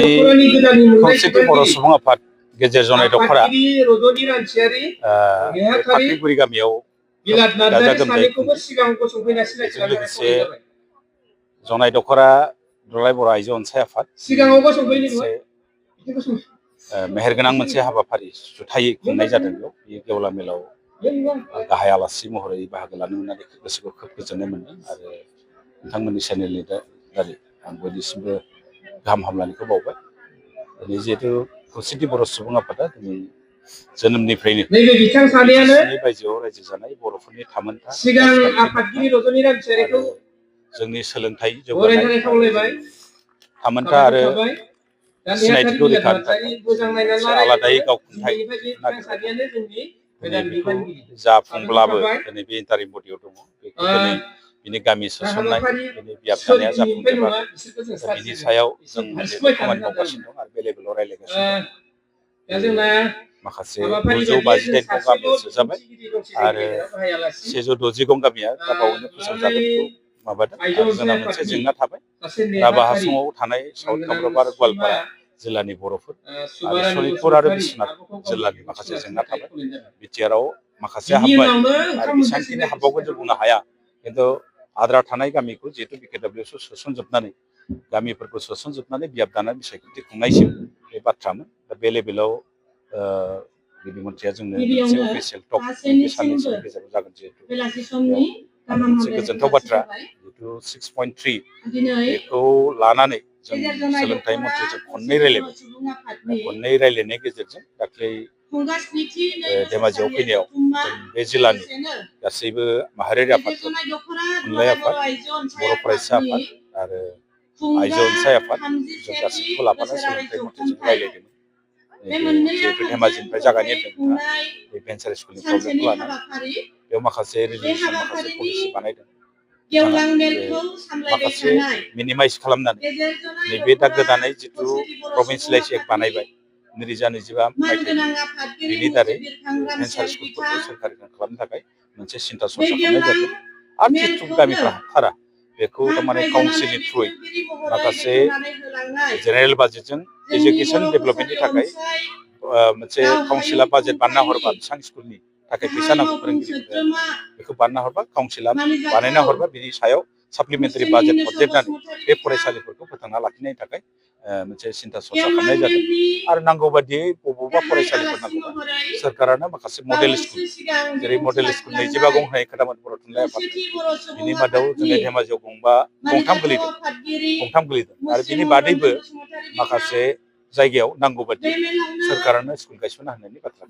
खौसेथि बर' सुबुं आफाद गेजेर जनाय दखरा फाख्रिगुरि गामियाव गाजा गोमजायै बेजों लोगोसे जनाय दखरा दुलाराय बर' आइजो अनसाय आफाद मेहेरगोनां मोनसे हाबाफारि जुथायै खुंनाय जादों। बे गेवला मेलाव गाहाय आलासि महरै बाहागो लानो मोननानै गोसोखौ खोब गोजोननाय मोनदों आरो नोंथांमोननि चेनेलनि दारै आं बयनिसिमबो गाहाम हामलायनायखौ बावबाय। दिनै जिहेतु खौसेथि बर' सुबुं आफादा दिनै जोनोमनिफ्रायनो ब्रिटिशनि बायजोआव रायजो जानाय बर'फोरनि थामोनथा आरो जोंनि सोलोंथाइ जौगानाय थामोनथा आरो सिनायथिखौ रैखा होनो थाखाय मोनसे आलादायै गावखुंथाय दिनै बेखौ जाफुंब्लाबो दिनै बे इन्टारिम बडियाव दङ। बेखौ दिनै बिनि गामि सोसननाय बिनि बियाब थानाया जाफुंजोबाखै। बिनि सायाव जों जिहेतु खामानि मावगासिनो दं आरो बेलेबेलाव रायज्लायगासिनो दं। माखासे 959 गं गामिया सोजाबाय आरो 160 गं गामिया दा बावैनो फोसावजागोनखौ माबादों आरो जोंना मोनसे जेंना थाबाय राभा हासङाव थानाय साउथ कामरुप आरो गवालपारा जिल्लानि बर'फोर आरो सनितपुर आरो बिश्वनाथ जिल्लानि माखासे जेंना थाबाय। बिटिआरआव माखासे हाबबाय आरो बेसेबांखिनि हाबबावगोन जों बुंनो हाया, खिन्थु आद्रा थानाय गामिखौ जिहेतु बिकेडब्लिउएसआव सोसनजोबनानै गामिफोरखौ सोसनजोबनानै बियाब दाना बिसायख'थि खुंनायसिम बे बाथ्रामोन। दा बे लेभेलाव गिबि मन्थ्रिया जोंनो मोनसे अफिसियेल टक बे साननैसोनि गेजेराव जागोन जिहेतु बेयाव मोनसे गोजोनथाव बाथ्रा जिहेतु 6.3 बेखौ लानानै जों सोलोंथाइ मन्थ्रिजों खननै रायज्लायनायनि गेजेरजों दाख्लै धेमाजियाव फैनायाव बे जिल्लानि गासैबो माहारियारि आफादफोर थुनलाइ आफाद बर' फरायसा आफाद आरो आइजो अनसाय आफाद जों गासैखौबो लाफानानै सोलोंथाइ मन्थ्रिजों रायज्लायदोंमोन। जिहेतु धेमाजिनिफ्राय जागायजेनदों बे भेन्सार स्कुलनि प्रब्लेमखौ लानानै बेयाव माखासे रेजुलेसन माखासे पलिसि बानायदों। माखासे मिनिमाइज खालामनानै नैबे दा गोदानै जिथु प्रभिन्सियेलाइज एक्ट बानायबाय 2025 मायथाइनि बेनि दारै भेन्सार स्कुलफोरखौ सोरखारिजों खालामनो थाखाय मोनसे सिन्था सरसा खालामनाय जादों आरो जिथु गामिफ्रा हाथारा बेखौ थारमाने काउन्सिलनि थ्रुयै माखासे जेनेरेल बाजेटजों एजुकेसन डेभेलपमेन्टनि थाखाय मोनसे काउन्सिला बाजेट बानायना हरबा बेसेबां स्कुलनि थाखाय फैसा नांगौ फोरोंगिरिफोरनो बेखौ बानायना हरबा काउन्सिला बानायना हरबा बिनि सायाव साप्लिमेन्टारि बाजेट हरदेरनानै बे फरायसालिफोरखौ फोथांना लाखिनायनि थाखाय मोनसे सिन्था सरसा खालामनाय जादों आरो नांगौ बादियै बबेबा फरायसालिफोर नांगौबा सोरखारानो माखासे मडेल स्कुल जेरै मडेल स्कुल 25 गं होनाय खोथामोन बर' थुनलाइ आफादनि बिनि मादाव जोंनि धेमाजियाव गंथाम गोलैदों आरो बिनि बादैबो माखासे जायगायाव नांगौ बादि सोरखारानो स्कुल गायसनना होनायनि बाथ्रा